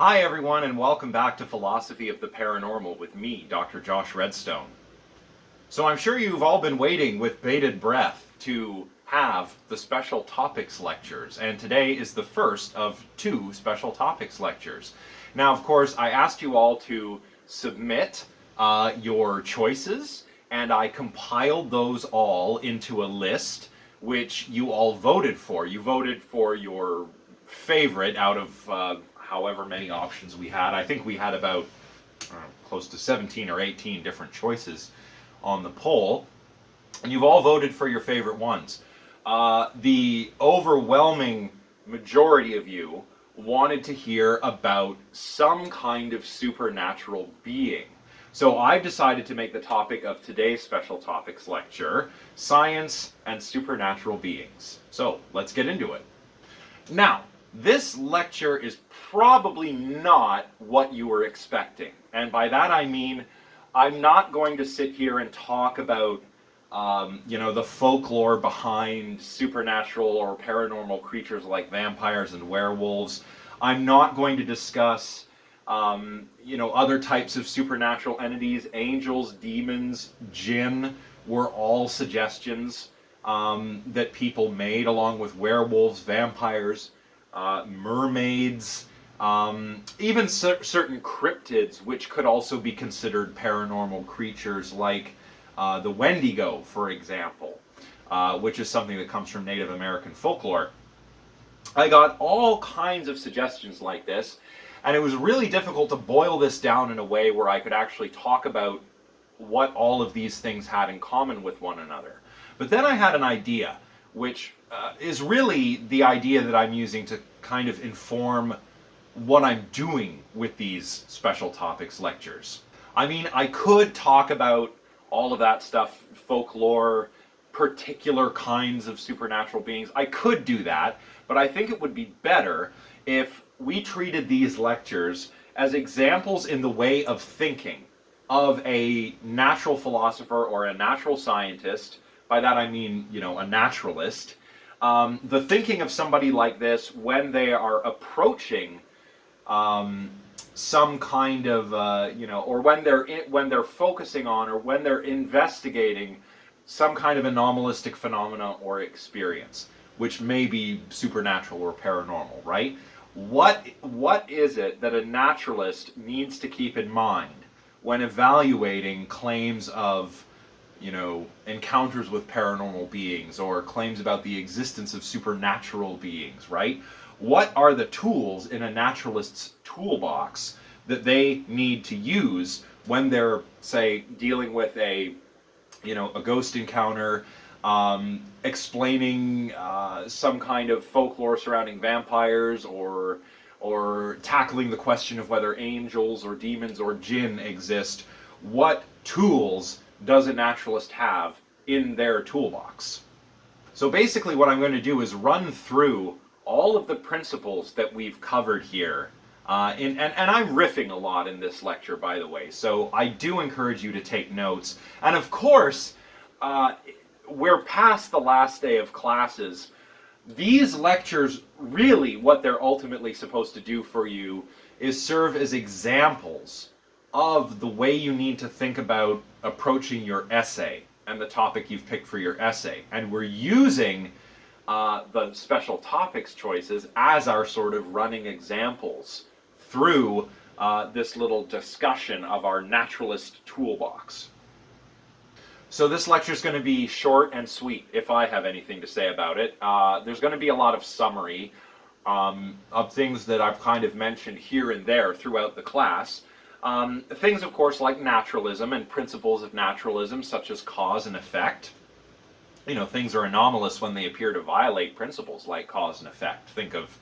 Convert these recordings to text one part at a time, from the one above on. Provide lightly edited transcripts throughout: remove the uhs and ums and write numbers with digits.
Hi everyone, and welcome back to Philosophy of the Paranormal with me, Dr. Josh Redstone. So I'm sure you've all been waiting with bated breath to have the special topics lectures, and today is the first of two special topics lectures. Now, of course, I asked you all to submit your choices, and I compiled those all into a list which you all voted for. You voted for your favorite out of however many options we had. I think we had about close to 17 or 18 different choices on the poll, and you've all voted for your favorite ones. The overwhelming majority of you wanted to hear about some kind of supernatural being. So I've decided to make the topic of today's special topics lecture science and supernatural beings. So let's get into it. Now, this lecture is probably not what you were expecting. And by that I mean, I'm not going to sit here and talk about, the folklore behind supernatural or paranormal creatures like vampires and werewolves. I'm not going to discuss, other types of supernatural entities. Angels, demons, jinn were all suggestions that people made, along with werewolves, vampires, mermaids, even certain cryptids, which could also be considered paranormal creatures, like the Wendigo, for example, which is something that comes from Native American folklore. I got all kinds of suggestions like this, and it was really difficult to boil this down in a way where I could actually talk about what all of these things had in common with one another. But then I had an idea, which is really the idea that I'm using to kind of inform what I'm doing with these special topics lectures. I mean, I could talk about all of that stuff, folklore, particular kinds of supernatural beings. I could do that, but I think it would be better if we treated these lectures as examples in the way of thinking of a natural philosopher or a natural scientist. By that I mean, a naturalist. The thinking of somebody like this when they are approaching some kind of, or when they're focusing on, or when they're investigating some kind of anomalistic phenomena or experience, which may be supernatural or paranormal, right? What is it that a naturalist needs to keep in mind when evaluating claims of encounters with paranormal beings, or claims about the existence of supernatural beings, right? What are the tools in a naturalist's toolbox that they need to use when they're, say, dealing with a ghost encounter, explaining some kind of folklore surrounding vampires, or tackling the question of whether angels or demons or jinn exist? What tools does a naturalist have in their toolbox? So basically what I'm going to do is run through all of the principles that we've covered here. And I'm riffing a lot in this lecture, by the way, so I do encourage you to take notes. And of course, we're past the last day of classes. These lectures, really what they're ultimately supposed to do for you is serve as examples of the way you need to think about approaching your essay and the topic you've picked for your essay. And we're using the special topics choices as our sort of running examples through this little discussion of our naturalist toolbox. So this lecture is going to be short and sweet, if I have anything to say about it. There's going to be a lot of summary of things that I've kind of mentioned here and there throughout the class. Things, of course, like naturalism and principles of naturalism, such as cause and effect. Things are anomalous when they appear to violate principles like cause and effect. Think of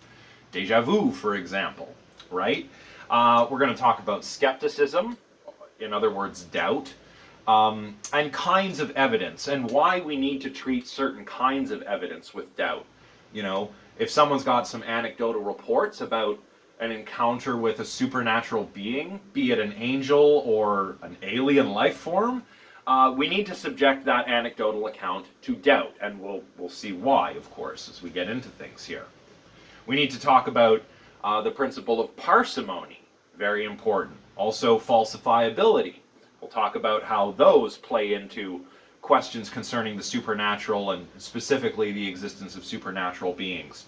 déjà vu, for example, right? We're going to talk about skepticism, in other words, doubt, and kinds of evidence, and why we need to treat certain kinds of evidence with doubt. If someone's got some anecdotal reports about an encounter with a supernatural being, be it an angel or an alien life form, we need to subject that anecdotal account to doubt, and we'll see why, of course, as we get into things here. We need to talk about The principle of parsimony, very important. Also, falsifiability. We'll talk about how those play into questions concerning the supernatural and specifically the existence of supernatural beings.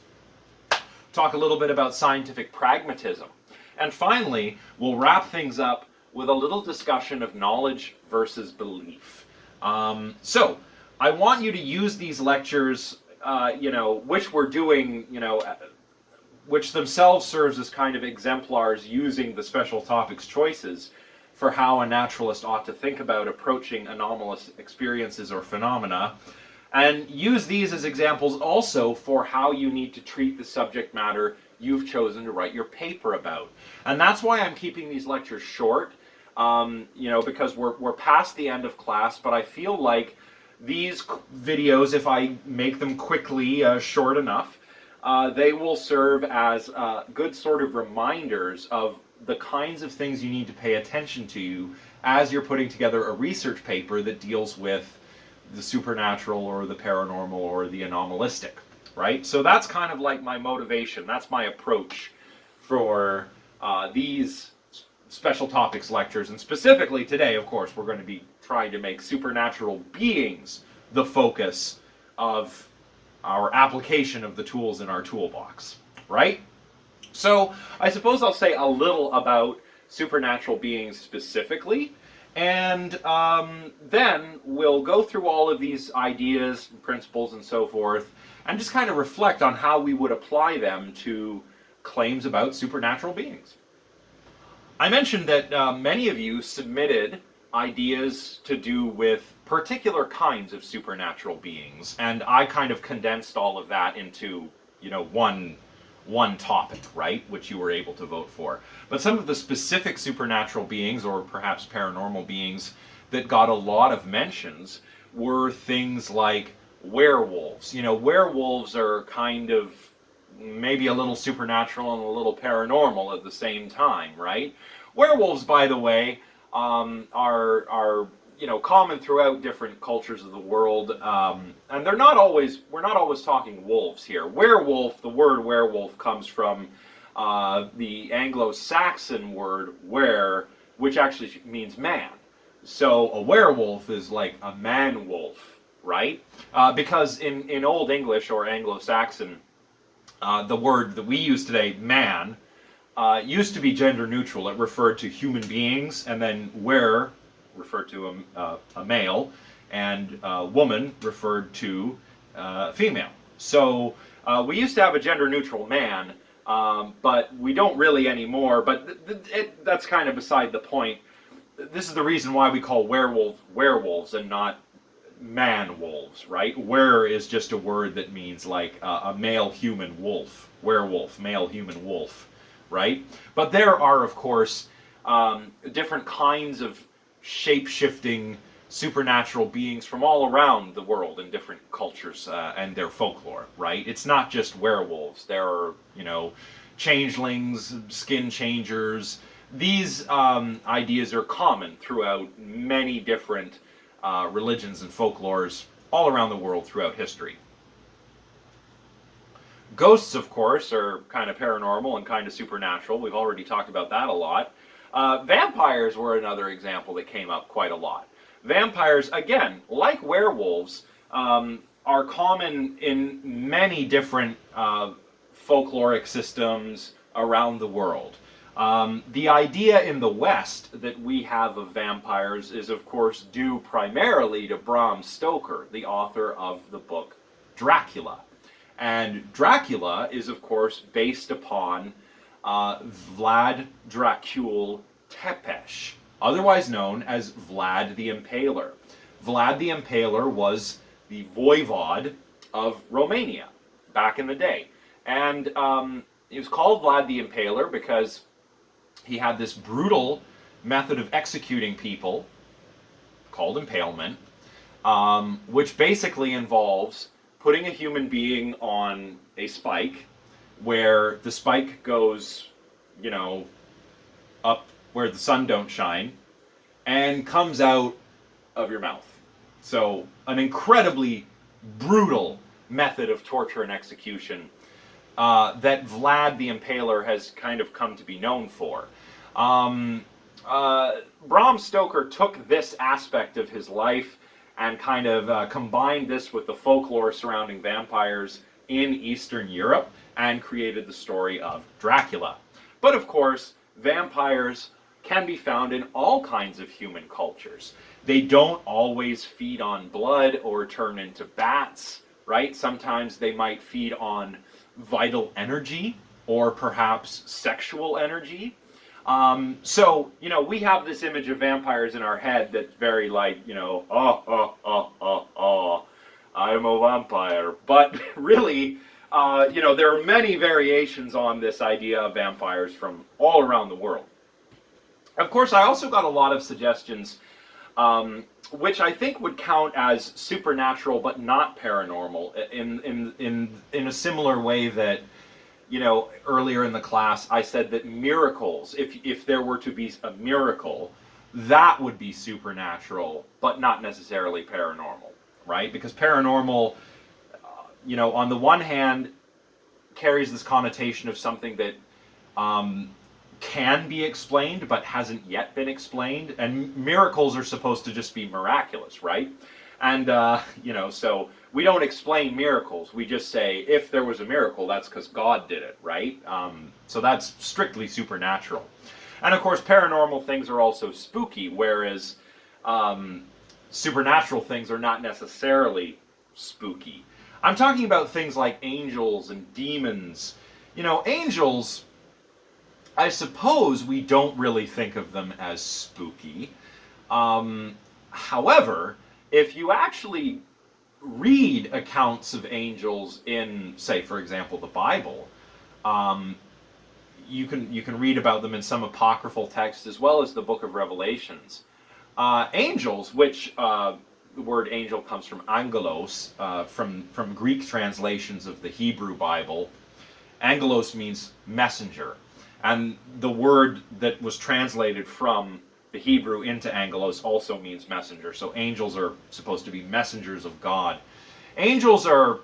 Talk a little bit about scientific pragmatism. And finally, we'll wrap things up with a little discussion of knowledge versus belief. So, I want you to use these lectures, which we're doing, which themselves serves as kind of exemplars using the special topics choices for how a naturalist ought to think about approaching anomalous experiences or phenomena, and use these as examples also for how you need to treat the subject matter you've chosen to write your paper about. And that's why I'm keeping these lectures short, because we're past the end of class, but I feel like these videos, if I make them quickly, short enough, they will serve as good sort of reminders of the kinds of things you need to pay attention to as you're putting together a research paper that deals with the supernatural or the paranormal or the anomalistic, right? So that's kind of like my motivation. That's my approach for these special topics lectures. And specifically today, of course, we're going to be trying to make supernatural beings the focus of our application of the tools in our toolbox, right? So I suppose I'll say a little about supernatural beings specifically, and then we'll go through all of these ideas, principles, and so forth, and just kind of reflect on how we would apply them to claims about supernatural beings. I mentioned that many of you submitted ideas to do with particular kinds of supernatural beings, and I kind of condensed all of that into, one topic, right, which you were able to vote for. But some of the specific supernatural beings, or perhaps paranormal beings, that got a lot of mentions were things like werewolves. Werewolves are kind of maybe a little supernatural and a little paranormal at the same time, right? Werewolves, by the way, are common throughout different cultures of the world, and we're not always talking wolves here. Werewolf, the word werewolf comes from the Anglo-Saxon word were, which actually means man. So a werewolf is like a man-wolf, right? Because in Old English or Anglo-Saxon, the word that we use today, man, used to be gender neutral. It referred to human beings, and then were referred to a male, and woman referred to female. So we used to have a gender neutral man, but we don't really anymore, but that's kind of beside the point. This is the reason why we call werewolves and not man-wolves, right? Were is just a word that means like a male human wolf. Werewolf, male human wolf, right? But there are, of course, different kinds of shape-shifting supernatural beings from all around the world in different cultures and their folklore, right? It's not just werewolves. There are, changelings, skin changers. These ideas are common throughout many different religions and folklores all around the world throughout history. Ghosts, of course, are kind of paranormal and kind of supernatural. We've already talked about that a lot. Vampires were another example that came up quite a lot. Vampires, again, like werewolves, are common in many different folkloric systems around the world. The idea in the West that we have of vampires is, of course, due primarily to Bram Stoker, the author of the book Dracula. And Dracula is, of course, based upon Vlad Dracul Tepes, otherwise known as Vlad the Impaler. Vlad the Impaler was the voivod of Romania back in the day. And he was called Vlad the Impaler because he had this brutal method of executing people called impalement, which basically involves putting a human being on a spike where the spike goes, up where the sun don't shine and comes out of your mouth. So an incredibly brutal method of torture and execution. that Vlad the Impaler has kind of come to be known for. Bram Stoker took this aspect of his life and kind of combined this with the folklore surrounding vampires in Eastern Europe and created the story of Dracula. But of course, vampires can be found in all kinds of human cultures. They don't always feed on blood or turn into bats, right? Sometimes they might feed on vital energy or perhaps sexual energy. So, you know, we have this image of vampires in our head that's very like, you know, I'm a vampire. But really, you know, there are many variations on this idea of vampires from all around the world. Of course, I also got a lot of suggestions, which I think would count as supernatural but not paranormal, in a similar way that, you know, earlier in the class I said that miracles, if there were to be a miracle, that would be supernatural but not necessarily paranormal, right? Because paranormal, you know, on the one hand carries this connotation of something that can be explained but hasn't yet been explained, and miracles are supposed to just be miraculous, right? And you know, so we don't explain miracles, we just say if there was a miracle, that's because God did it, right? So that's strictly supernatural. And of course, paranormal things are also spooky, whereas supernatural things are not necessarily spooky. I'm talking about things like angels and demons. You know, angels, I suppose we don't really think of them as spooky. However, if you actually read accounts of angels in, say, for example, the Bible, you can read about them in some apocryphal texts as well as the Book of Revelations. Angels, which the word angel comes from angelos, from Greek translations of the Hebrew Bible. Angelos means messenger. And the word that was translated from the Hebrew into Angelos also means messenger. So angels are supposed to be messengers of God. Angels are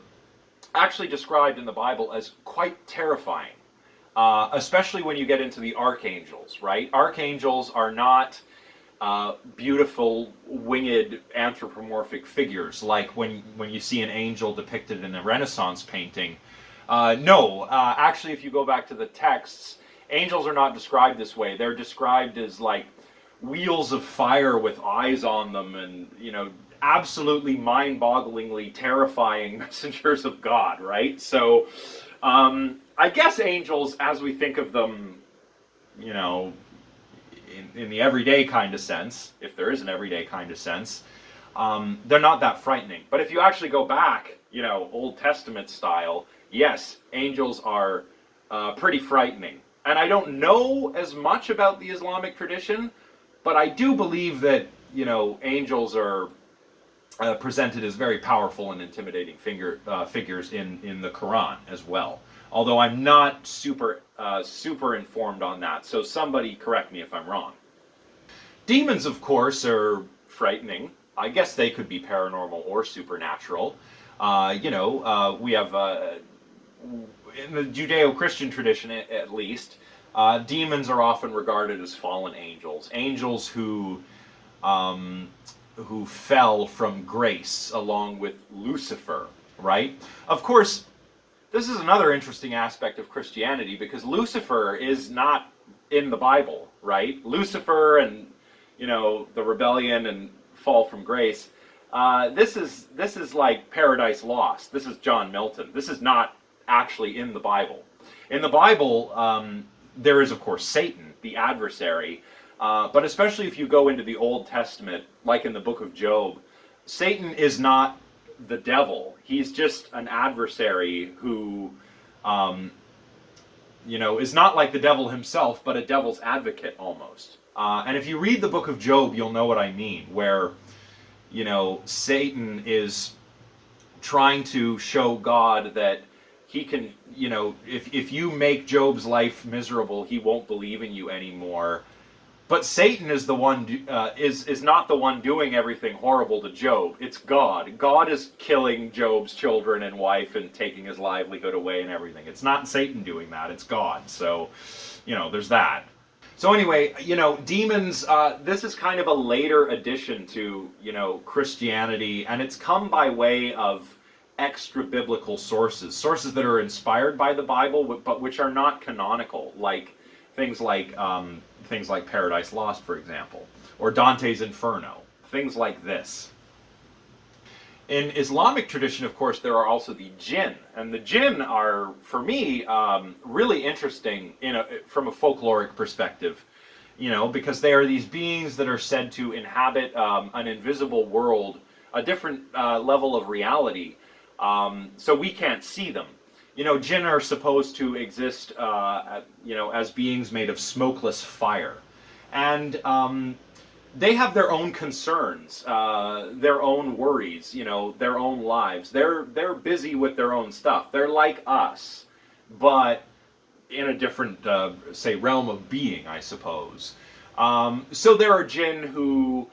actually described in the Bible as quite terrifying, especially when you get into the archangels, right? Archangels are not beautiful, winged, anthropomorphic figures like when you see an angel depicted in a Renaissance painting. No, actually, if you go back to the texts, angels are not described this way. They're described as like wheels of fire with eyes on them, and, you know, absolutely mind-bogglingly terrifying messengers of God, right? So I guess angels, as we think of them, you know, in the everyday kind of sense, if there is an everyday kind of sense, they're not that frightening. But if you actually go back, you know, Old Testament style, yes, angels are pretty frightening. And I don't know as much about the Islamic tradition, but I do believe that, you know, angels are presented as very powerful and intimidating figures in the Quran as well. Although I'm not super informed on that, so somebody correct me if I'm wrong. Demons, of course, are frightening. I guess they could be paranormal or supernatural. You know, we have, in the Judeo-Christian tradition at least, demons are often regarded as fallen angels. Angels who fell from grace along with Lucifer, right? Of course, this is another interesting aspect of Christianity, because Lucifer is not in the Bible, right? Lucifer and, you know, the rebellion and fall from grace. This is like Paradise Lost. This is John Milton. This is not actually in the Bible. In the Bible, there is, of course, Satan, the adversary. But especially if you go into the Old Testament, like in the book of Job, Satan is not the devil. He's just an adversary who, you know, is not like the devil himself, but a devil's advocate almost. And if you read the book of Job, you'll know what I mean, where, you know, Satan is trying to show God that he can, you know, if you make Job's life miserable, he won't believe in you anymore. But Satan is the one is not the one doing everything horrible to Job. It's God. God is killing Job's children and wife and taking his livelihood away and everything. It's not Satan doing that. It's God. So, there's that. So anyway, demons. This is kind of a later addition to Christianity, and it's come by way of extra biblical sources that are inspired by the Bible, but which are not canonical, like things like Paradise Lost, for example, or Dante's Inferno, things like this. In Islamic tradition, of course, there are also the jinn, and the jinn are, for me, really interesting from a folkloric perspective, because they are these beings that are said to inhabit an invisible world, a different level of reality. So we can't see them. Jinn are supposed to exist, as beings made of smokeless fire. And they have their own concerns, their own worries, their own lives. They're busy with their own stuff. They're like us, but in a different, say, realm of being, I suppose. So there are jinn who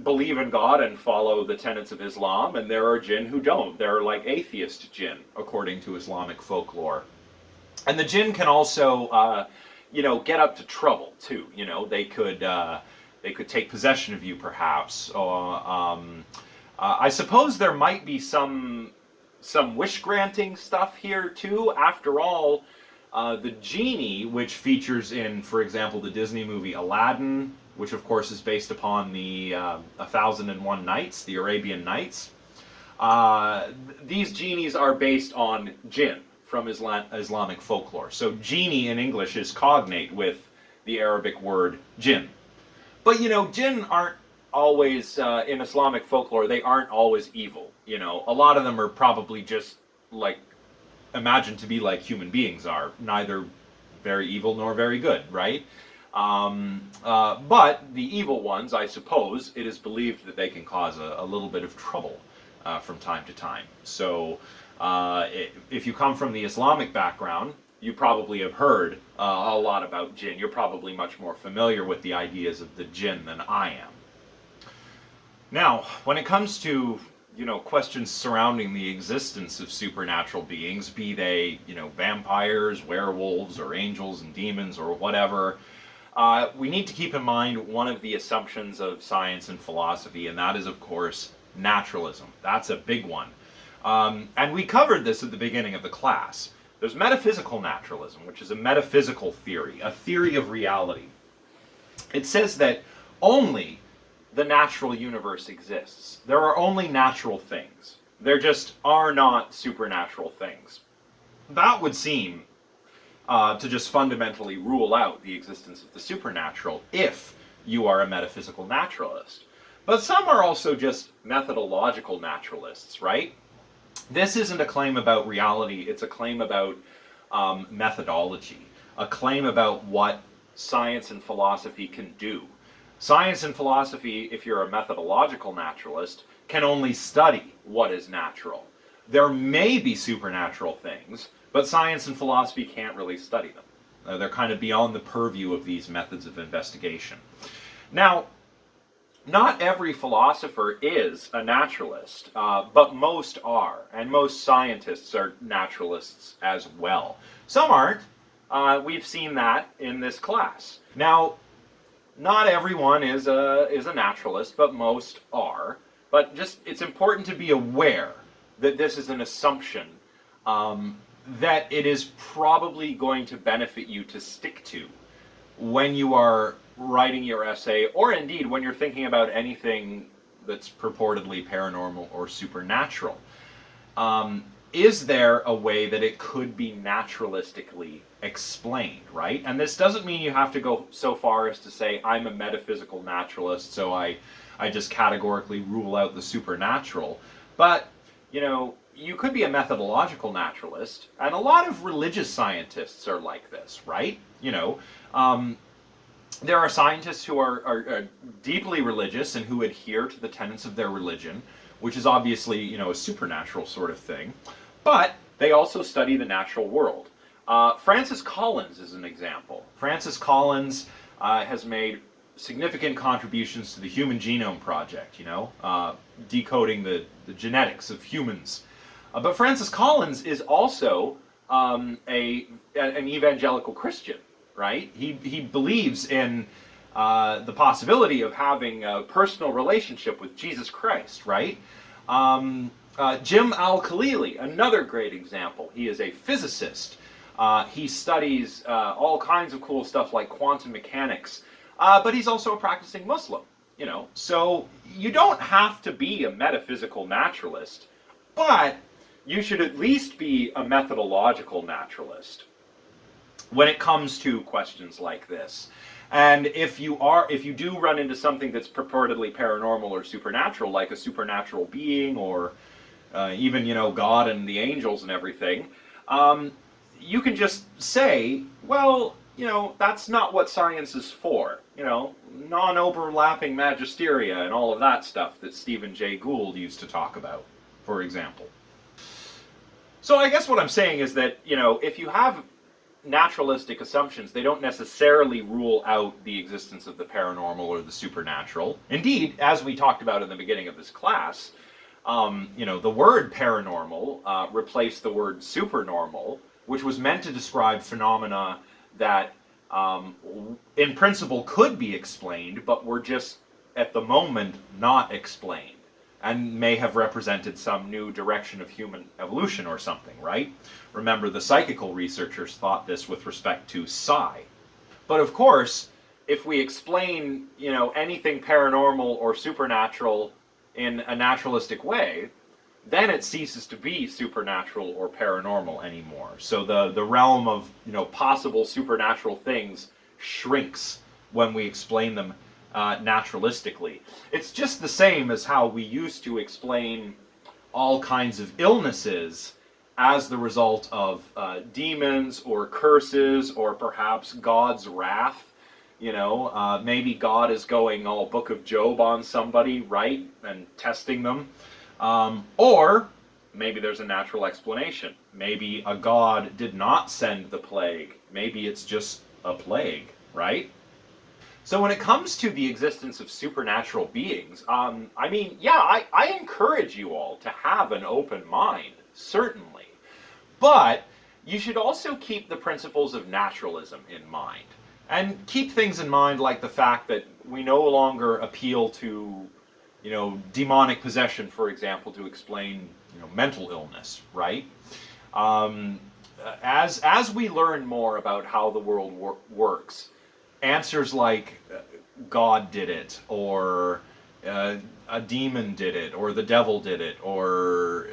believe in God and follow the tenets of Islam, and there are jinn who don't. They're like atheist jinn, according to Islamic folklore. And the jinn can also, get up to trouble too. They could take possession of you, perhaps. I suppose there might be some wish granting stuff here too. After all, the genie, which features in, for example, the Disney movie Aladdin, which of course is based upon the 1001 Nights, the Arabian Nights. These genies are based on jinn from Islamic folklore. So genie in English is cognate with the Arabic word jinn. But jinn aren't always, in Islamic folklore, they aren't always evil. A lot of them are probably just imagined to be like human beings are, neither very evil nor very good, right? But the evil ones, I suppose, it is believed that they can cause a little bit of trouble from time to time. So if you come from the Islamic background, you probably have heard a lot about jinn. You're probably much more familiar with the ideas of the jinn than I am. Now, when it comes to questions surrounding the existence of supernatural beings, be they vampires, werewolves, or angels and demons, or whatever, we need to keep in mind one of the assumptions of science and philosophy, and that is, of course, naturalism. That's a big one. And we covered this at the beginning of the class. There's metaphysical naturalism, which is a metaphysical theory, a theory of reality. It says that only the natural universe exists. There are only natural things. There just are not supernatural things. That would seem to just fundamentally rule out the existence of the supernatural if you are a metaphysical naturalist. But some are also just methodological naturalists, right? This isn't a claim about reality, it's a claim about methodology, a claim about what science and philosophy can do. Science and philosophy, if you're a methodological naturalist, can only study what is natural. There may be supernatural things, but science and philosophy can't really study them. They're kind of beyond the purview of these methods of investigation. Now, not every philosopher is a naturalist, but most are, and most scientists are naturalists as well. Some aren't. We've seen that in this class. Now, not everyone is a naturalist, but most are. But just it's important to be aware that this is an assumption that it is probably going to benefit you to stick to when you are writing your essay, or indeed when you're thinking about anything that's purportedly paranormal or supernatural. Is there a way that it could be naturalistically explained, right? And this doesn't mean you have to go so far as to say, I'm a metaphysical naturalist, so I just categorically rule out the supernatural. But, you could be a methodological naturalist, and a lot of religious scientists are like this, right? There are scientists who are deeply religious and who adhere to the tenets of their religion, which is obviously, a supernatural sort of thing. But they also study the natural world. Francis Collins is an example. Francis Collins has made significant contributions to the Human Genome Project, decoding the genetics of humans. But Francis Collins is also an evangelical Christian, right? He believes in the possibility of having a personal relationship with Jesus Christ, right? Jim Al-Khalili, another great example. He is a physicist. He studies all kinds of cool stuff like quantum mechanics, but he's also a practicing Muslim, So you don't have to be a metaphysical naturalist, but you should at least be a methodological naturalist when it comes to questions like this. And if you do run into something that's purportedly paranormal or supernatural, like a supernatural being, or even God and the angels and everything, you can just say, well, that's not what science is for. Non-overlapping magisteria and all of that stuff that Stephen Jay Gould used to talk about, for example. So I guess what I'm saying is that, if you have naturalistic assumptions, they don't necessarily rule out the existence of the paranormal or the supernatural. Indeed, as we talked about in the beginning of this class, the word paranormal replaced the word supernormal, which was meant to describe phenomena that in principle could be explained, but were just at the moment not explained, and may have represented some new direction of human evolution or something, right? Remember, the psychical researchers thought this with respect to psi. But of course, if we explain, anything paranormal or supernatural in a naturalistic way, then it ceases to be supernatural or paranormal anymore. So the realm of, possible supernatural things shrinks when we explain them naturalistically. It's just the same as how we used to explain all kinds of illnesses as the result of demons or curses or perhaps God's wrath. Maybe God is going all Book of Job on somebody, right, and testing them. Or maybe there's a natural explanation. Maybe a god did not send the plague. Maybe it's just a plague, right? So when it comes to the existence of supernatural beings, I encourage you all to have an open mind, certainly. But you should also keep the principles of naturalism in mind. And keep things in mind like the fact that we no longer appeal to, demonic possession, for example, to explain, mental illness, right? As we learn more about how the world works, answers like God did it, or a demon did it, or the devil did it, or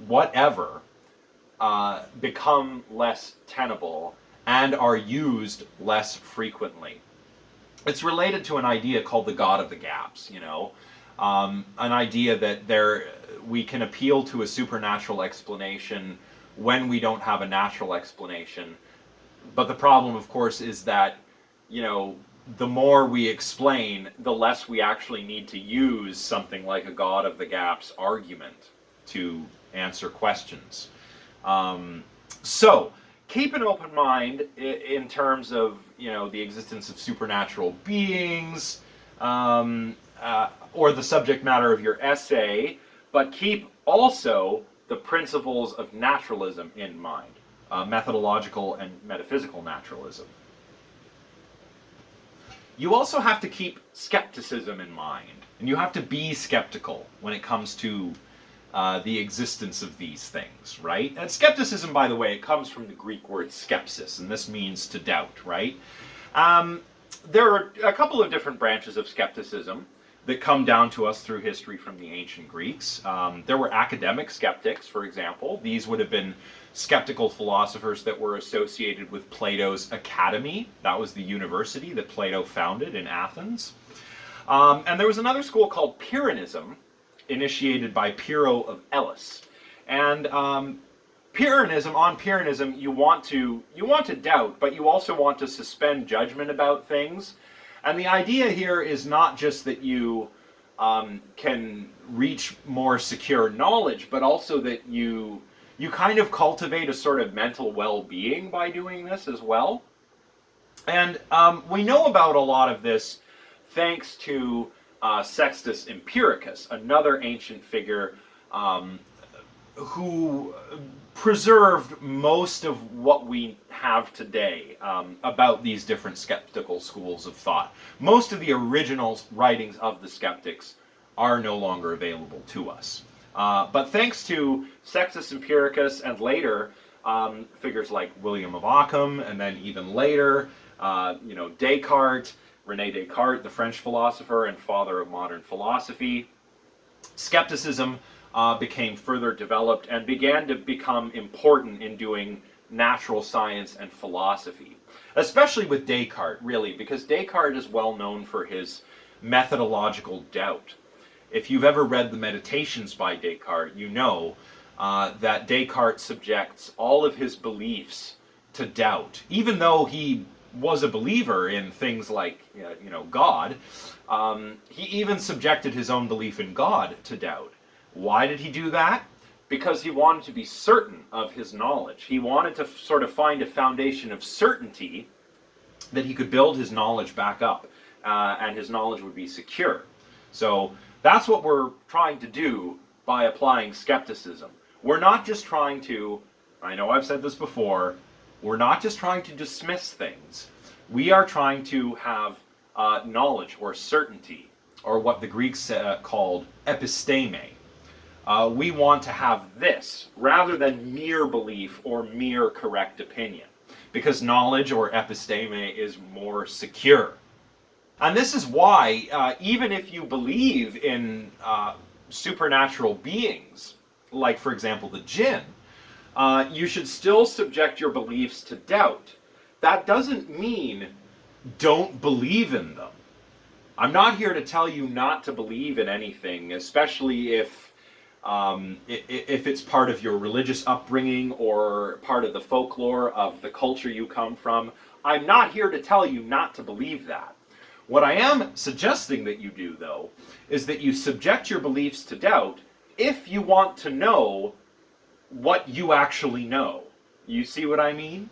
whatever, become less tenable and are used less frequently. It's related to an idea called the God of the Gaps, an idea that we can appeal to a supernatural explanation when we don't have a natural explanation. But the problem, of course, is that the more we explain, the less we actually need to use something like a God of the Gaps argument to answer questions. So keep an open mind in terms of the existence of supernatural beings, or the subject matter of your essay, but keep also the principles of naturalism in mind, methodological and metaphysical naturalism. You also have to keep skepticism in mind, and you have to be skeptical when it comes to the existence of these things, right? And skepticism, by the way, it comes from the Greek word skepsis, and this means to doubt, right? There are a couple of different branches of skepticism that come down to us through history from the ancient Greeks. There were academic skeptics, for example. These would have been skeptical philosophers that were associated with Plato's academy. That was the university that Plato founded in Athens. And there was another school called Pyrrhonism, initiated by Pyrrho of Elis. And Pyrrhonism, you want to doubt, but you also want to suspend judgment about things. And the idea here is not just that you can reach more secure knowledge, but also that you kind of cultivate a sort of mental well-being by doing this as well. And we know about a lot of this thanks to Sextus Empiricus, another ancient figure who preserved most of what we have today about these different skeptical schools of thought. Most of the original writings of the skeptics are no longer available to us. But thanks to Sextus Empiricus and later figures like William of Ockham, and then even later, Descartes, René Descartes, the French philosopher and father of modern philosophy, skepticism became further developed and began to become important in doing natural science and philosophy. Especially with Descartes, really, because Descartes is well known for his methodological doubt. If you've ever read the Meditations by Descartes, you know that Descartes subjects all of his beliefs to doubt. Even though he was a believer in things like, God, he even subjected his own belief in God to doubt. Why did he do that? Because he wanted to be certain of his knowledge. He wanted to sort of find a foundation of certainty that he could build his knowledge back up, and his knowledge would be secure. So that's what we're trying to do by applying skepticism. We're not just trying to, I know I've said this before, we're not just trying to dismiss things. We are trying to have knowledge or certainty, or what the Greeks called episteme. We want to have this rather than mere belief or mere correct opinion, because knowledge or episteme is more secure. And this is why, even if you believe in supernatural beings, like for example the jinn, you should still subject your beliefs to doubt. That doesn't mean don't believe in them. I'm not here to tell you not to believe in anything, especially if it's part of your religious upbringing or part of the folklore of the culture you come from. I'm not here to tell you not to believe that. What I am suggesting that you do, though, is that you subject your beliefs to doubt if you want to know what you actually know. You see what I mean?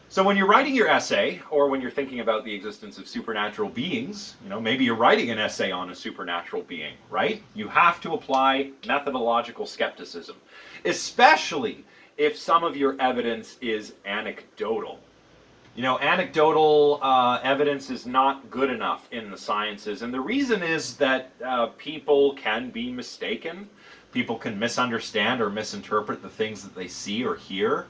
So when you're writing your essay, or when you're thinking about the existence of supernatural beings, maybe you're writing an essay on a supernatural being, right? You have to apply methodological skepticism, especially if some of your evidence is anecdotal. Anecdotal evidence is not good enough in the sciences, and the reason is that people can be mistaken. People can misunderstand or misinterpret the things that they see or hear.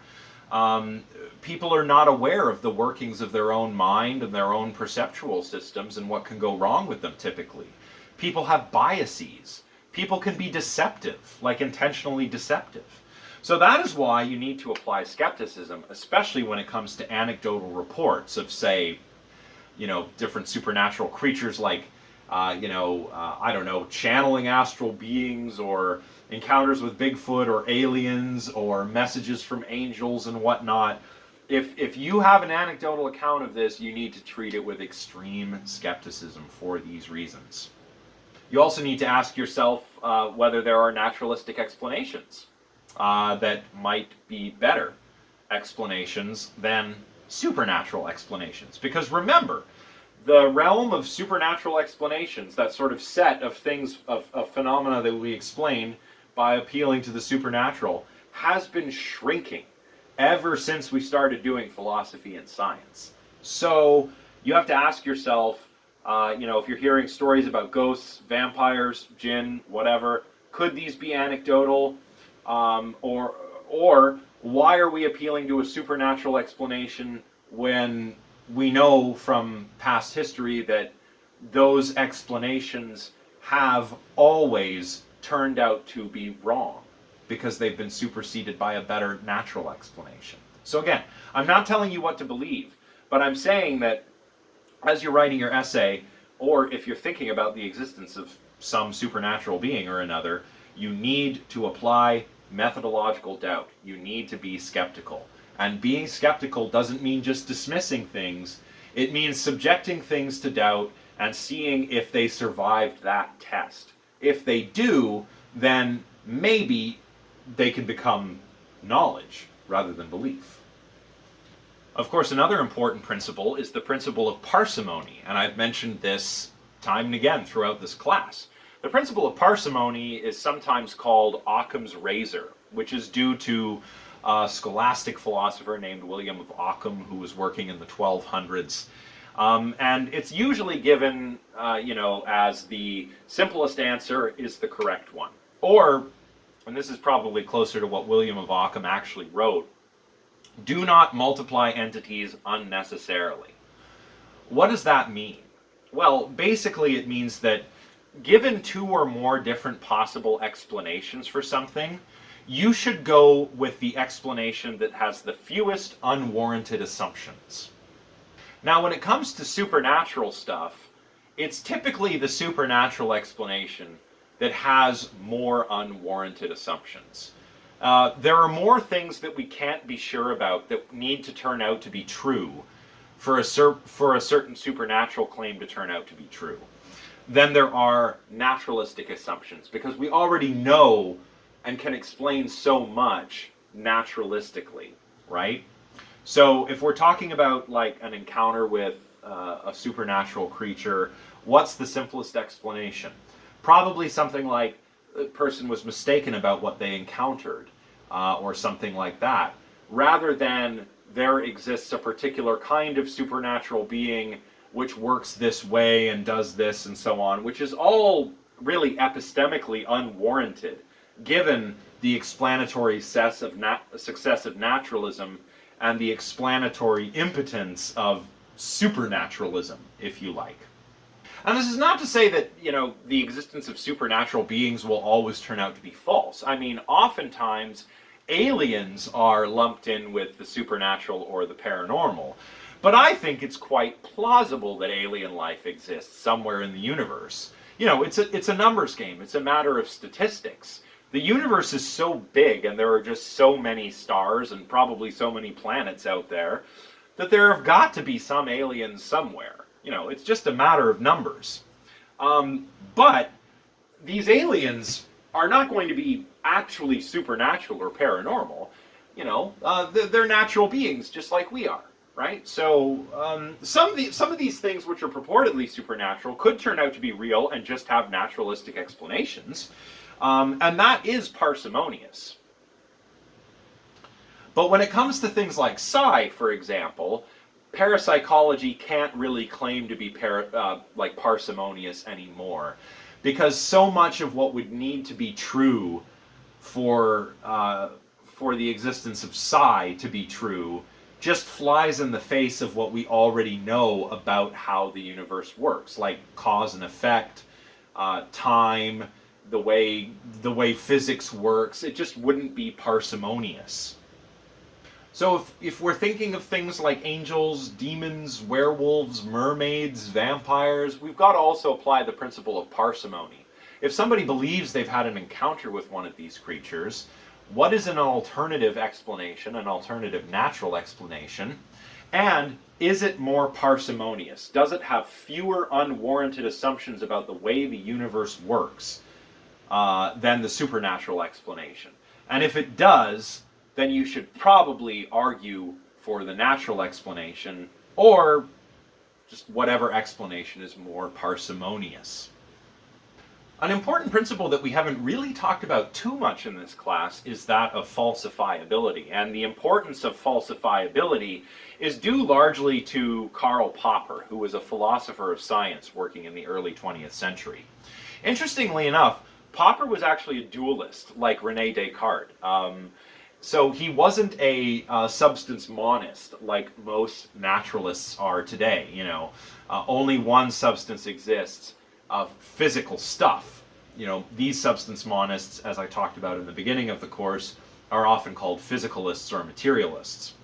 People are not aware of the workings of their own mind and their own perceptual systems and what can go wrong with them typically. People have biases. People can be deceptive, like intentionally deceptive. So that is why you need to apply skepticism, especially when it comes to anecdotal reports of, say, different supernatural creatures like, channeling astral beings, or encounters with Bigfoot or aliens, or messages from angels and whatnot. If you have an anecdotal account of this, you need to treat it with extreme skepticism for these reasons. You also need to ask yourself whether there are naturalistic explanations that might be better explanations than supernatural explanations. Because remember, the realm of supernatural explanations, that sort of set of things, of phenomena that we explain by appealing to the supernatural, has been shrinking ever since we started doing philosophy and science. So you have to ask yourself, if you're hearing stories about ghosts, vampires, jinn, whatever, could these be anecdotal? Or why are we appealing to a supernatural explanation when we know from past history that those explanations have always turned out to be wrong because they've been superseded by a better natural explanation? So again, I'm not telling you what to believe, but I'm saying that as you're writing your essay, or if you're thinking about the existence of some supernatural being or another, you need to apply methodological doubt. You need to be skeptical. And being skeptical doesn't mean just dismissing things. It means subjecting things to doubt and seeing if they survived that test. If they do, then maybe they can become knowledge rather than belief. Of course, another important principle is the principle of parsimony, and I've mentioned this time and again throughout this class. The principle of parsimony is sometimes called Occam's razor, which is due to a scholastic philosopher named William of Ockham who was working in the 1200s. And it's usually given, as the simplest answer is the correct one. Or, and this is probably closer to what William of Ockham actually wrote, do not multiply entities unnecessarily. What does that mean? Well, basically it means that given two or more different possible explanations for something, you should go with the explanation that has the fewest unwarranted assumptions. Now, when it comes to supernatural stuff, it's typically the supernatural explanation that has more unwarranted assumptions. There are more things that we can't be sure about that need to turn out to be true for a certain supernatural claim to turn out to be true than there are naturalistic assumptions, because we already know and can explain so much naturalistically, right? So if we're talking about like an encounter with a supernatural creature, what's the simplest explanation? Probably something like a person was mistaken about what they encountered, or something like that, rather than there exists a particular kind of supernatural being which works this way and does this and so on, which is all really epistemically unwarranted, given the explanatory success of naturalism and the explanatory impotence of supernaturalism, if you like. And this is not to say that, the existence of supernatural beings will always turn out to be false. I mean, oftentimes aliens are lumped in with the supernatural or the paranormal. But I think it's quite plausible that alien life exists somewhere in the universe. It's a numbers game. It's a matter of statistics. The universe is so big and there are just so many stars and probably so many planets out there that there have got to be some aliens somewhere. It's just a matter of numbers. But these aliens are not going to be actually supernatural or paranormal. They're natural beings just like we are. Right? So some of these things which are purportedly supernatural could turn out to be real and just have naturalistic explanations. And that is parsimonious. But when it comes to things like psi, for example, parapsychology can't really claim to be parsimonious anymore, because so much of what would need to be true for the existence of psi to be true just flies in the face of what we already know about how the universe works, like cause and effect, time, the way physics works. It just wouldn't be parsimonious. So if we're thinking of things like angels, demons, werewolves, mermaids, vampires, we've got to also apply the principle of parsimony. If somebody believes they've had an encounter with one of these creatures, what is an alternative explanation, an alternative natural explanation? And is it more parsimonious? Does it have fewer unwarranted assumptions about the way the universe works than the supernatural explanation? And if it does, then you should probably argue for the natural explanation, or just whatever explanation is more parsimonious. An important principle that we haven't really talked about too much in this class is that of falsifiability. And the importance of falsifiability is due largely to Karl Popper, who was a philosopher of science working in the early 20th century. Interestingly enough, Popper was actually a dualist, like René Descartes. So he wasn't a substance monist like most naturalists are today. Only one substance exists of physical stuff. These substance monists, as I talked about in the beginning of the course, are often called physicalists or materialists.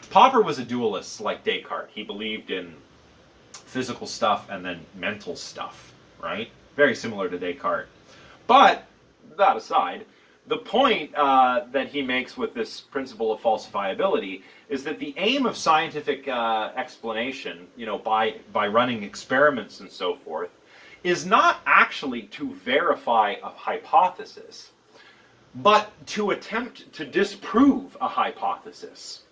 Popper was a dualist like Descartes. He believed in physical stuff and then mental stuff, right? Very similar to Descartes. But, that aside, the point that he makes with this principle of falsifiability is that the aim of scientific explanation, by running experiments and so forth, is not actually to verify a hypothesis, but to attempt to disprove a hypothesis.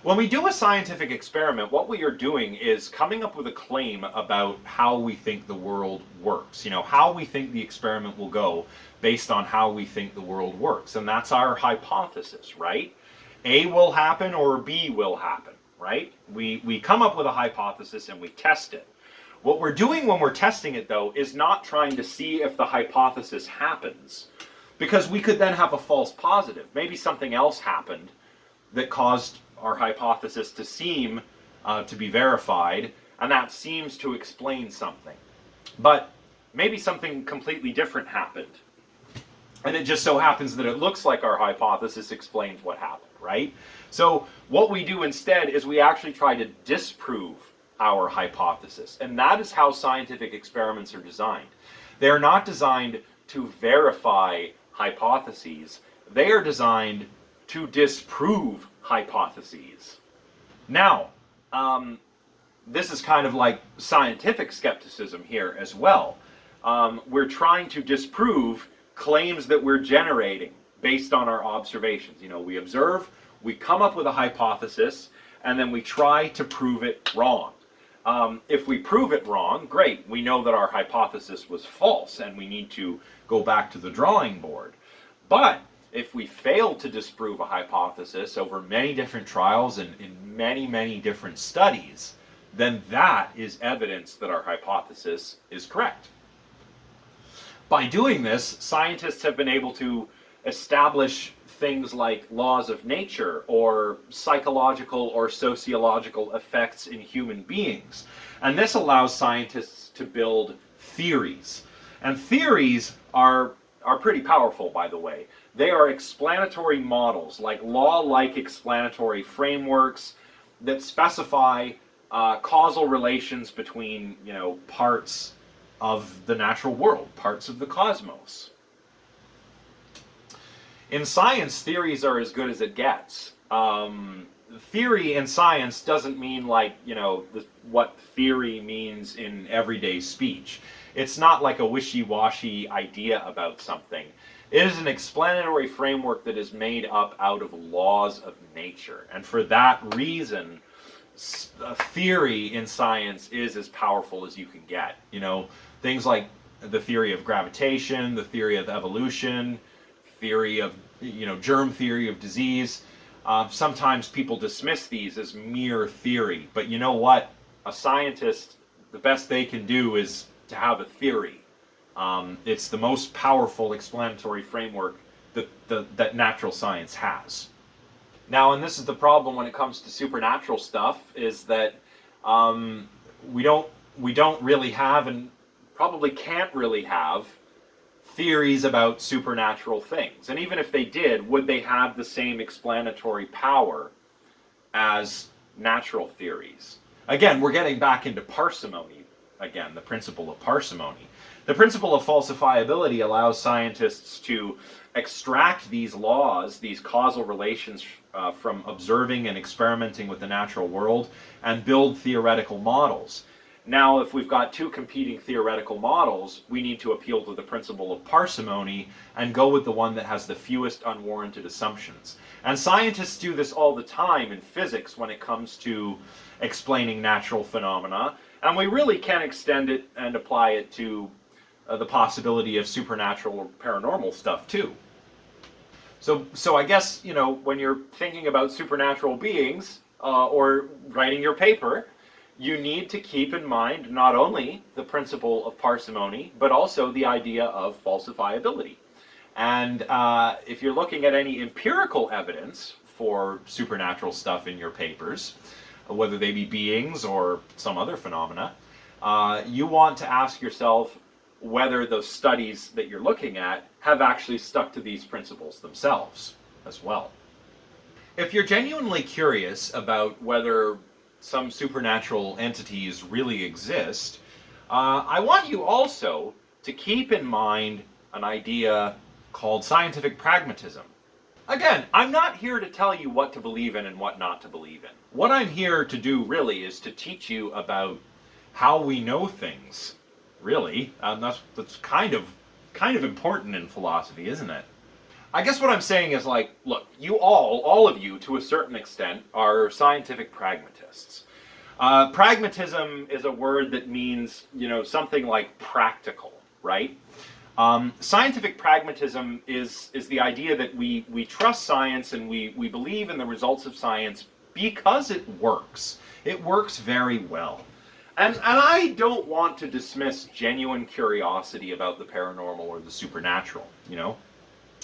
When we do a scientific experiment, what we are doing is coming up with a claim about how we think the world works. You know, how we think the experiment will go based on how we think the world works. And that's our hypothesis, right? A will happen or B will happen, right? We come up with a hypothesis and we test it. What we're doing when we're testing it, though, is not trying to see if the hypothesis happens, because we could then have a false positive. Maybe something else happened that caused our hypothesis to seem to be verified, and that seems to explain something. But maybe something completely different happened, and it just so happens that it looks like our hypothesis explains what happened, right? So what we do instead is we actually try to disprove our hypothesis, and that is how scientific experiments are designed. They are not designed to verify hypotheses. They are designed to disprove hypotheses. Now, this is kind of like scientific skepticism here as well. We're trying to disprove claims that we're generating based on our observations. You know, we observe, we come up with a hypothesis, and then we try to prove it wrong. If we prove it wrong, great, we know that our hypothesis was false and we need to go back to the drawing board. But if we fail to disprove a hypothesis over many different trials and in many, many different studies, then that is evidence that our hypothesis is correct. By doing this, scientists have been able to establish things like laws of nature or psychological or sociological effects in human beings. And this allows scientists to build theories. And theories are pretty powerful, by the way. They are explanatory models, like law-like explanatory frameworks that specify causal relations between, you know, parts of the natural world, parts of the cosmos. In science, theories are as good as it gets. Theory in science doesn't mean like, you know, what theory means in everyday speech. It's not like a wishy-washy idea about something. It is an explanatory framework that is made up out of laws of nature. And for that reason, theory in science is as powerful as you can get. You know, things like the theory of gravitation, the theory of evolution, theory of, you know, germ theory of disease. Sometimes people dismiss these as mere theory, but you know what? A scientist, the best they can do is to have a theory. It's the most powerful explanatory framework that natural science has. Now, and this is the problem when it comes to supernatural stuff, is that we don't really have, and probably can't really have, theories about supernatural things. And even if they did, would they have the same explanatory power as natural theories? Again, we're getting back into parsimony again, the principle of parsimony. The principle of falsifiability allows scientists to extract these laws, these causal relations from observing and experimenting with the natural world, and build theoretical models. Now, if we've got two competing theoretical models, we need to appeal to the principle of parsimony and go with the one that has the fewest unwarranted assumptions. And scientists do this all the time in physics when it comes to explaining natural phenomena, and we really can extend it and apply it to the possibility of supernatural or paranormal stuff too. So I guess, you know, when you're thinking about supernatural beings or writing your paper, you need to keep in mind not only the principle of parsimony, but also the idea of falsifiability. And if you're looking at any empirical evidence for supernatural stuff in your papers, whether they be beings or some other phenomena, you want to ask yourself whether those studies that you're looking at have actually stuck to these principles themselves as well. If you're genuinely curious about whether some supernatural entities really exist, I want you also to keep in mind an idea called scientific pragmatism. Again, I'm not here to tell you what to believe in and what not to believe in. What I'm here to do really is to teach you about how we know things, really. That's kind of important in philosophy, isn't it? I guess what I'm saying is, like, look, you all of you, to a certain extent, are scientific pragmatists. Pragmatism is a word that means, something like practical, right? Scientific pragmatism is the idea that we trust science and we believe in the results of science because it works. It works very well. And I don't want to dismiss genuine curiosity about the paranormal or the supernatural,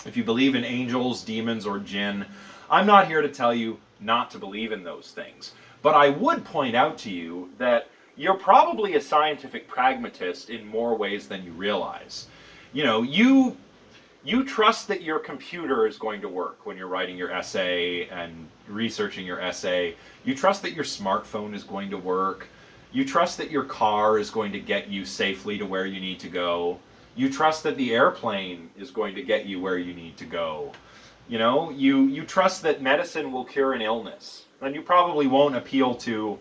If you believe in angels, demons, or jinn, I'm not here to tell you not to believe in those things. But I would point out to you that you're probably a scientific pragmatist in more ways than you realize. You trust that your computer is going to work when you're writing your essay and researching your essay. You trust that your smartphone is going to work. You trust that your car is going to get you safely to where you need to go. You trust that the airplane is going to get you where you need to go. You trust that medicine will cure an illness. And you probably won't appeal to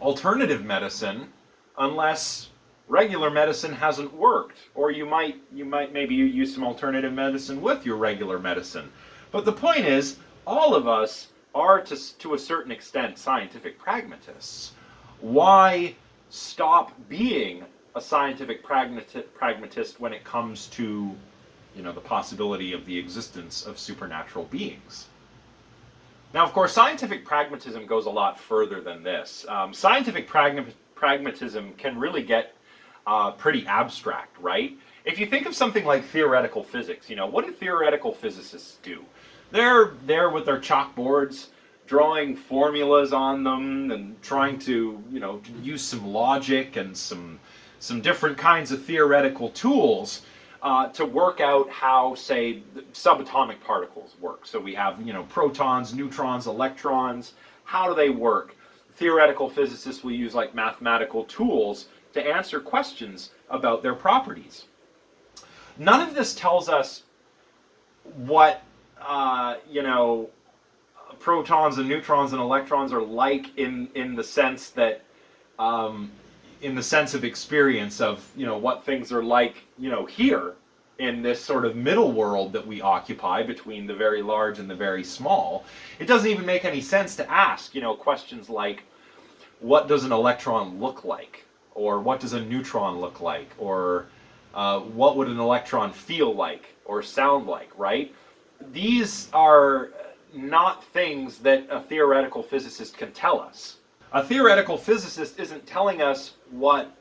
alternative medicine unless regular medicine hasn't worked. Or you might maybe use some alternative medicine with your regular medicine. But the point is, all of us are to a certain extent scientific pragmatists. Why stop being a scientific pragmatist when it comes to, the possibility of the existence of supernatural beings? Now, of course, scientific pragmatism goes a lot further than this. Scientific pragmatism can really get pretty abstract, right? If you think of something like theoretical physics, what do theoretical physicists do? They're there with their chalkboards, drawing formulas on them and trying to, use some logic and some different kinds of theoretical tools to work out how, say, subatomic particles work. So we have, protons, neutrons, electrons. How do they work? Theoretical physicists will use like mathematical tools to answer questions about their properties. None of this tells us what, protons and neutrons and electrons are like in the sense that, in the sense of experience of, what things are like, here in this sort of middle world that we occupy between the very large and the very small. It doesn't even make any sense to ask, questions like, what does an electron look like? Or what does a neutron look like? Or what would an electron feel like or sound like, right? These are not things that a theoretical physicist can tell us. A theoretical physicist isn't telling us what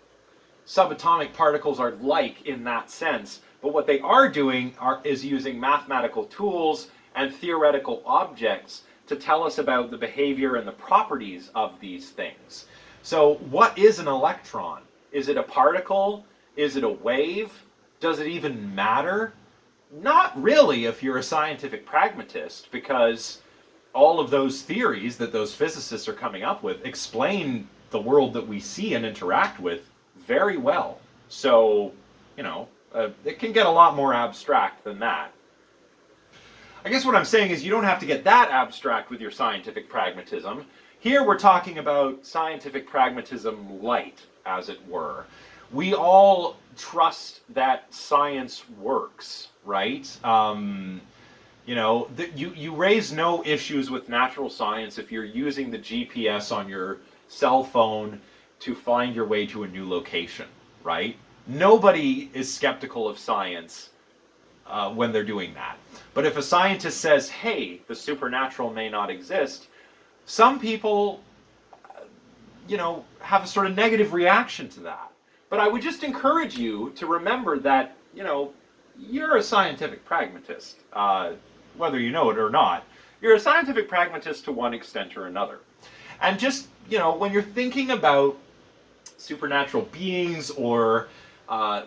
subatomic particles are like in that sense, but what they are doing is using mathematical tools and theoretical objects to tell us about the behavior and the properties of these things. So what is an electron? Is it a particle? Is it a wave? Does it even matter? Not really if you're a scientific pragmatist, because all of those theories that those physicists are coming up with explain the world that we see and interact with very well. So, it can get a lot more abstract than that. I guess what I'm saying is you don't have to get that abstract with your scientific pragmatism. Here we're talking about scientific pragmatism light, as it were. We all trust that science works, right? You raise no issues with natural science if you're using the GPS on your cell phone to find your way to a new location, right? Nobody is skeptical of science when they're doing that. But if a scientist says, hey, the supernatural may not exist, some people, have a sort of negative reaction to that. But I would just encourage you to remember that, you're a scientific pragmatist, whether you know it or not. You're a scientific pragmatist to one extent or another. And just, when you're thinking about supernatural beings or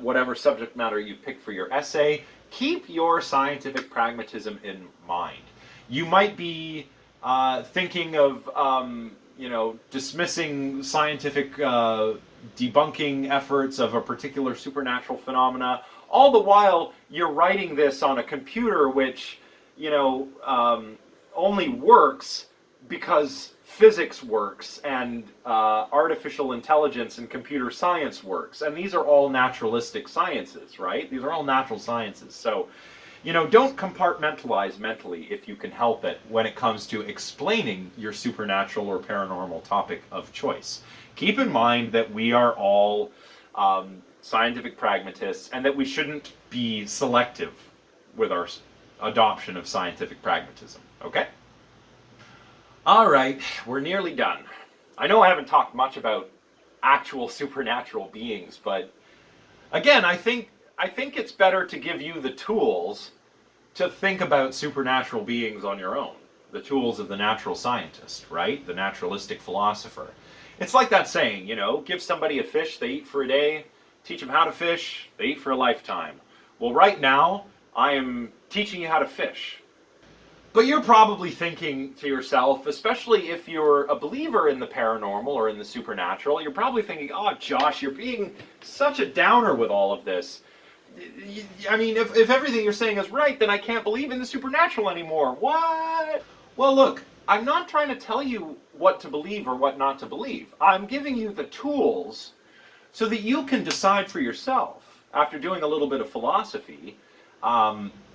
whatever subject matter you pick for your essay, keep your scientific pragmatism in mind. You might be thinking of, dismissing scientific debunking efforts of a particular supernatural phenomena, all the while you're writing this on a computer which, only works because physics works and artificial intelligence and computer science works. And these are all naturalistic sciences, right? These are all natural sciences. So, don't compartmentalize mentally if you can help it when it comes to explaining your supernatural or paranormal topic of choice. Keep in mind that we are all scientific pragmatists and that we shouldn't be selective with our adoption of scientific pragmatism, okay? All right, we're nearly done. I know I haven't talked much about actual supernatural beings, but again, I think it's better to give you the tools to think about supernatural beings on your own. The tools of the natural scientist, right? The naturalistic philosopher. It's like that saying, give somebody a fish, they eat for a day. Teach them how to fish, they eat for a lifetime. Well, right now, I am teaching you how to fish. But you're probably thinking to yourself, especially if you're a believer in the paranormal or in the supernatural, you're probably thinking, oh, Josh, you're being such a downer with all of this. I mean, if everything you're saying is right, then I can't believe in the supernatural anymore. What? Well, look, I'm not trying to tell you what to believe or what not to believe. I'm giving you the tools so that you can decide for yourself, after doing a little bit of philosophy,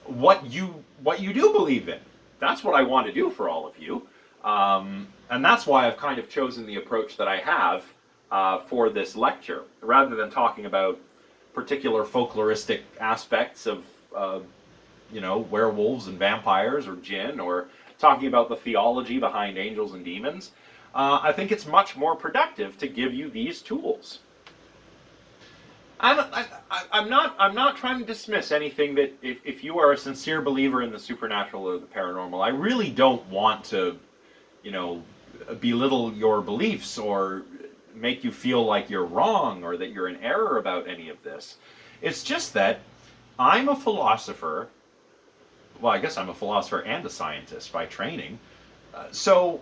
what you do believe in. That's what I want to do for all of you. And that's why I've kind of chosen the approach that I have for this lecture, rather than talking about particular folkloristic aspects of, werewolves and vampires or jinn, or talking about the theology behind angels and demons. I think it's much more productive to give you these tools. I'm not trying to dismiss anything that if you are a sincere believer in the supernatural or the paranormal, I really don't want to, belittle your beliefs or make you feel like you're wrong or that you're in error about any of this. It's just that I'm a philosopher. Well, I guess I'm a philosopher and a scientist by training. So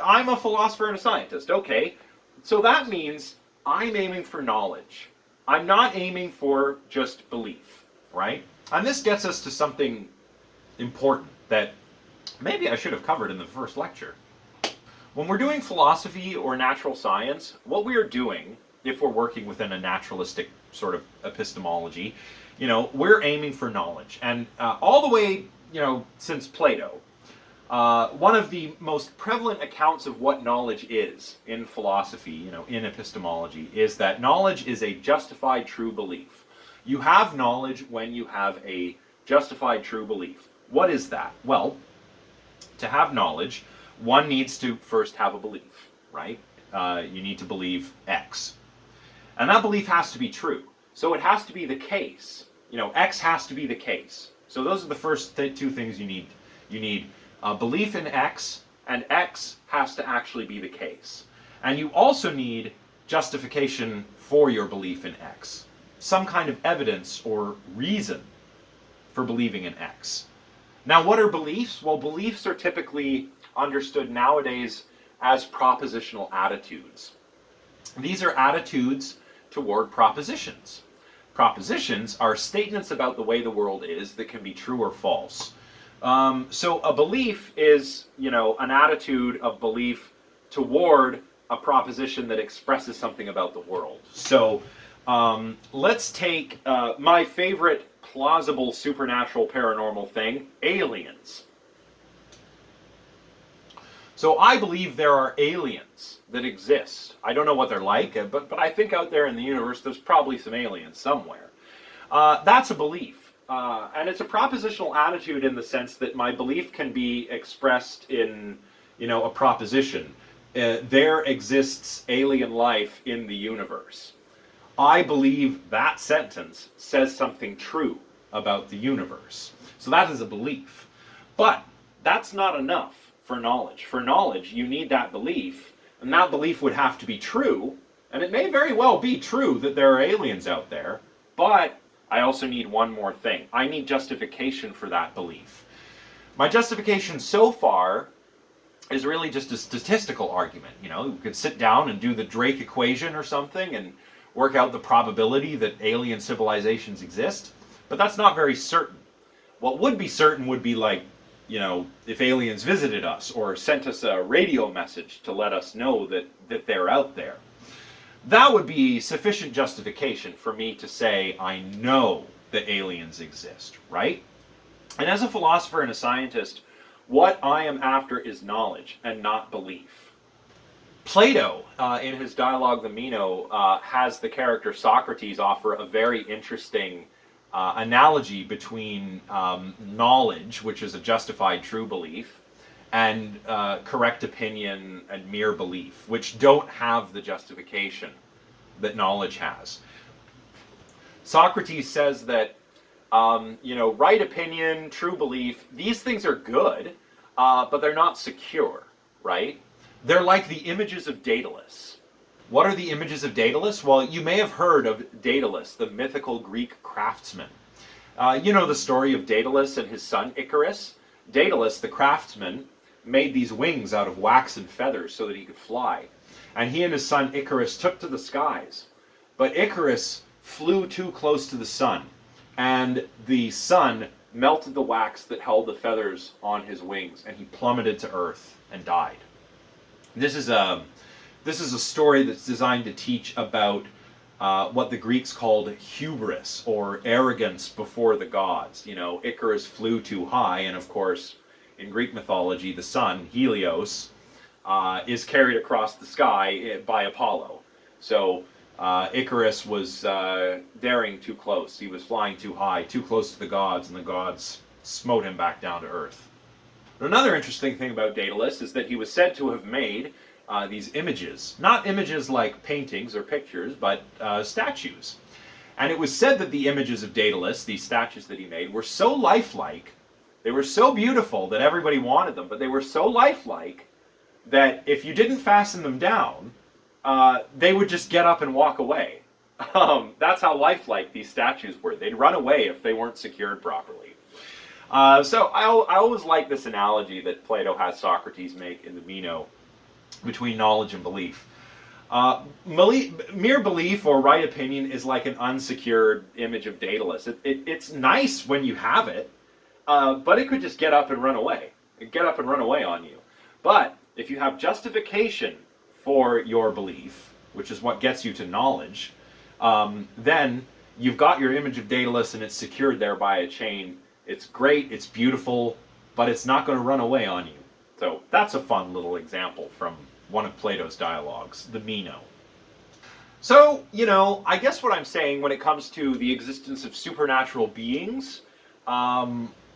I'm a philosopher and a scientist. Okay, so that means I'm aiming for knowledge. I'm not aiming for just belief, right? And this gets us to something important that maybe I should have covered in the first lecture. When we're doing philosophy or natural science, what we are doing, if we're working within a naturalistic sort of epistemology, we're aiming for knowledge. And all the way, since Plato, one of the most prevalent accounts of what knowledge is in philosophy, in epistemology, is that knowledge is a justified true belief. You have knowledge when you have a justified true belief. What is that? Well, to have knowledge, one needs to first have a belief, right? You need to believe X. And that belief has to be true. So it has to be the case. X has to be the case. So those are the first two things you need. You need belief in X, and X has to actually be the case. And you also need justification for your belief in X. Some kind of evidence or reason for believing in X. Now, what are beliefs? Well, beliefs are typically understood nowadays as propositional attitudes. These are attitudes toward propositions. Propositions are statements about the way the world is that can be true or false. So a belief is, an attitude of belief toward a proposition that expresses something about the world. So let's take my favorite plausible supernatural paranormal thing, aliens. So I believe there are aliens that exist. I don't know what they're like, but I think out there in the universe there's probably some aliens somewhere. That's a belief. And it's a propositional attitude in the sense that my belief can be expressed in, a proposition. There exists alien life in the universe. I believe that sentence says something true about the universe. So that is a belief. But that's not enough for knowledge. For knowledge, you need that belief, and that belief would have to be true, and it may very well be true that there are aliens out there, but I also need one more thing. I need justification for that belief. My justification so far is really just a statistical argument. You could sit down and do the Drake equation or something and work out the probability that alien civilizations exist, but that's not very certain. What would be certain would be like, if aliens visited us or sent us a radio message to let us know that they're out there. That would be sufficient justification for me to say I know that aliens exist, right? And as a philosopher and a scientist, what I am after is knowledge and not belief. Plato, in his dialogue, the Meno, has the character Socrates offer a very interesting analogy between knowledge, which is a justified true belief, and correct opinion and mere belief, which don't have the justification that knowledge has. Socrates says that right opinion, true belief, these things are good, but they're not secure, right? They're like the images of Daedalus. What are the images of Daedalus? Well, you may have heard of Daedalus, the mythical Greek craftsman. You know the story of Daedalus and his son Icarus? Daedalus, the craftsman, made these wings out of wax and feathers so that he could fly. And he and his son Icarus took to the skies. But Icarus flew too close to the sun, and the sun melted the wax that held the feathers on his wings, and he plummeted to earth and died. This is a story that's designed to teach about what the Greeks called hubris, or arrogance before the gods. You know, Icarus flew too high, and of course, in Greek mythology, the sun, Helios, is carried across the sky by Apollo. So Icarus was daring too close. He was flying too high, too close to the gods, and the gods smote him back down to earth. But another interesting thing about Daedalus is that he was said to have made these images. Not images like paintings or pictures, but statues. And it was said that the images of Daedalus, these statues that he made, were so lifelike, they were so beautiful that everybody wanted them, but they were so lifelike that if you didn't fasten them down, they would just get up and walk away. That's how lifelike these statues were. They'd run away if they weren't secured properly. So I always like this analogy that Plato has Socrates make in the Meno between knowledge and belief. Mere belief or right opinion is like an unsecured image of Daedalus. It's nice when you have it, but it could just get up and run away. Get up and run away on you. But if you have justification for your belief, which is what gets you to knowledge, then you've got your image of Daedalus and it's secured there by a chain. It's great, it's beautiful, but it's not going to run away on you. So that's a fun little example from one of Plato's dialogues, the Meno. So, I guess what I'm saying when it comes to the existence of supernatural beings,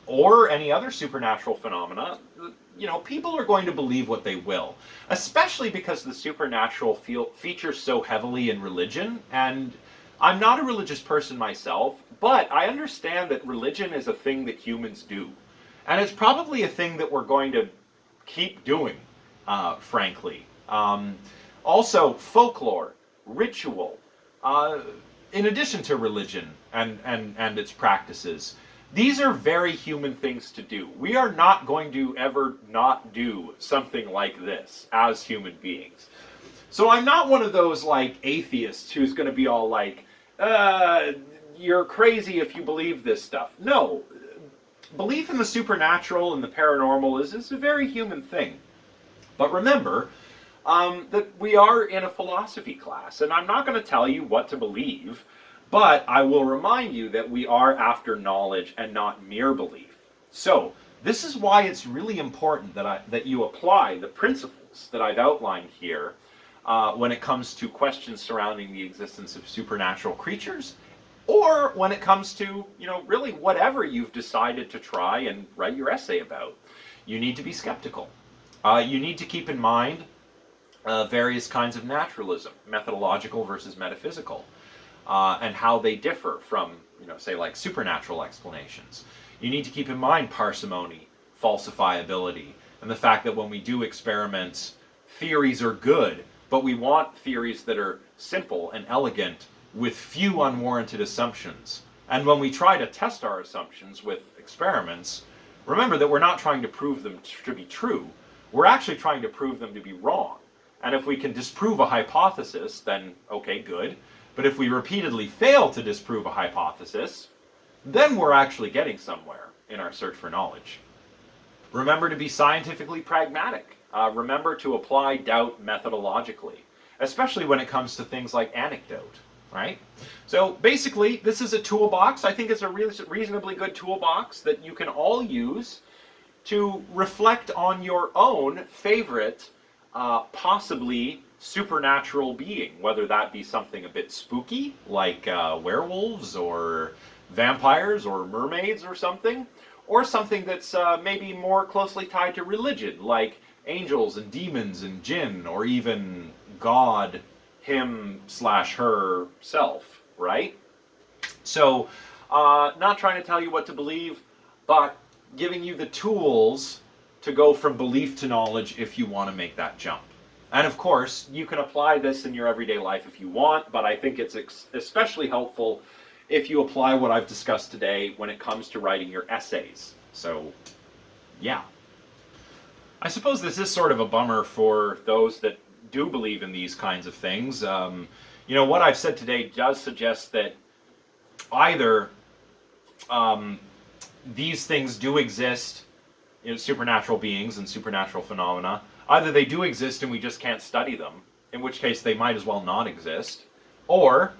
or any other supernatural phenomena, people are going to believe what they will, especially because the supernatural features so heavily in religion. And I'm not a religious person myself, but I understand that religion is a thing that humans do. And it's probably a thing that we're going to keep doing, frankly. Also, folklore, ritual, in addition to religion and its practices, these are very human things to do. We are not going to ever not do something like this as human beings. So I'm not one of those like atheists who's going to be all like, you're crazy if you believe this stuff. No, belief in the supernatural and the paranormal is a very human thing. But remember that we are in a philosophy class, and I'm not going to tell you what to believe, but I will remind you that we are after knowledge and not mere belief. So this is why it's really important that you apply the principles that I've outlined here when it comes to questions surrounding the existence of supernatural creatures, or when it comes to, really whatever you've decided to try and write your essay about. You need to be skeptical. You need to keep in mind various kinds of naturalism, methodological versus metaphysical, and how they differ from, say like supernatural explanations. You need to keep in mind parsimony, falsifiability, and the fact that when we do experiments, theories are good, but we want theories that are simple and elegant with few unwarranted assumptions. And when we try to test our assumptions with experiments, remember that we're not trying to prove them to be true. We're actually trying to prove them to be wrong. And if we can disprove a hypothesis, then okay, good. But if we repeatedly fail to disprove a hypothesis, then we're actually getting somewhere in our search for knowledge. Remember to be scientifically pragmatic. Remember to apply doubt methodologically, especially when it comes to things like anecdote. right? So basically, this is a toolbox. I think it's a reasonably good toolbox that you can all use to reflect on your own favorite, possibly supernatural being, whether that be something a bit spooky, like werewolves or vampires or mermaids or something that's maybe more closely tied to religion, like angels and demons and jinn, or even God, him/her self, right? So, not trying to tell you what to believe, but giving you the tools to go from belief to knowledge if you want to make that jump. And of course, you can apply this in your everyday life if you want, but I think it's especially helpful if you apply what I've discussed today when it comes to writing your essays. So, yeah. I suppose this is sort of a bummer for those that do believe in these kinds of things. What I've said today does suggest that either these things do exist, supernatural beings and supernatural phenomena. Either they do exist and we just can't study them, in which case they might as well not exist, or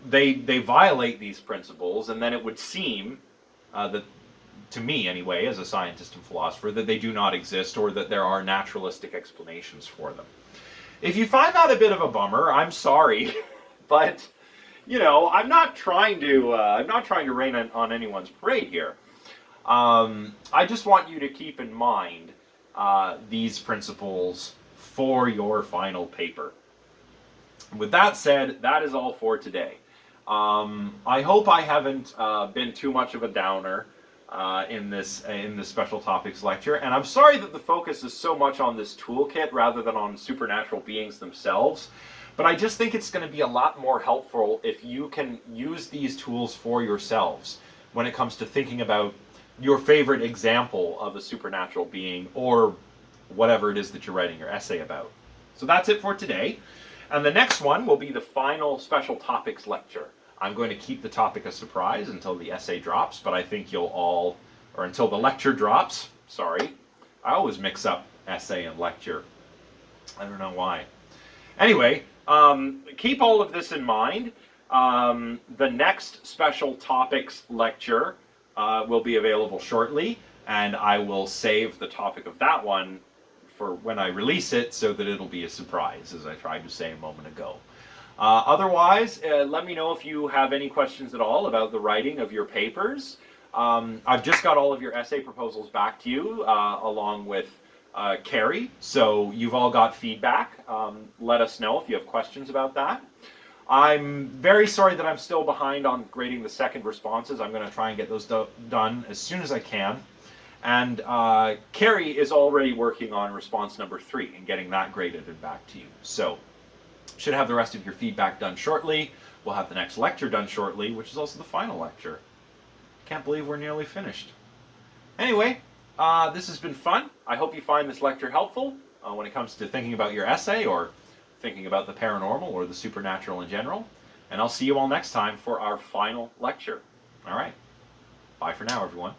they violate these principles, and then it would seem that, to me anyway, as a scientist and philosopher, that they do not exist, or that there are naturalistic explanations for them. If you find that a bit of a bummer, I'm sorry, but I'm not trying to rain on anyone's parade here. I just want you to keep in mind these principles for your final paper. With that said, that is all for today. I hope I haven't been too much of a downer in this special topics lecture, and I'm sorry that the focus is so much on this toolkit rather than on supernatural beings themselves. But I just think it's going to be a lot more helpful if you can use these tools for yourselves when it comes to thinking about your favorite example of a supernatural being, or whatever it is that you're writing your essay about. So that's it for today. And the next one will be the final special topics lecture. I'm going to keep the topic a surprise until the essay drops, but I think you'll all, or until the lecture drops, sorry. I always mix up essay and lecture. I don't know why. Anyway, keep all of this in mind. The next special topics lecture will be available shortly, and I will save the topic of that one for when I release it so that it'll be a surprise, as I tried to say a moment ago. Otherwise, let me know if you have any questions at all about the writing of your papers. I've just got all of your essay proposals back to you, along with Carrie, so you've all got feedback. Let us know if you have questions about that. I'm very sorry that I'm still behind on grading the second responses. I'm going to try and get those done as soon as I can. And Carrie is already working on response number 3 and getting that graded and back to you. So, should have the rest of your feedback done shortly. We'll have the next lecture done shortly, which is also the final lecture. Can't believe we're nearly finished. Anyway, this has been fun. I hope you find this lecture helpful when it comes to thinking about your essay, or thinking about the paranormal or the supernatural in general. And I'll see you all next time for our final lecture. All right. Bye for now, everyone.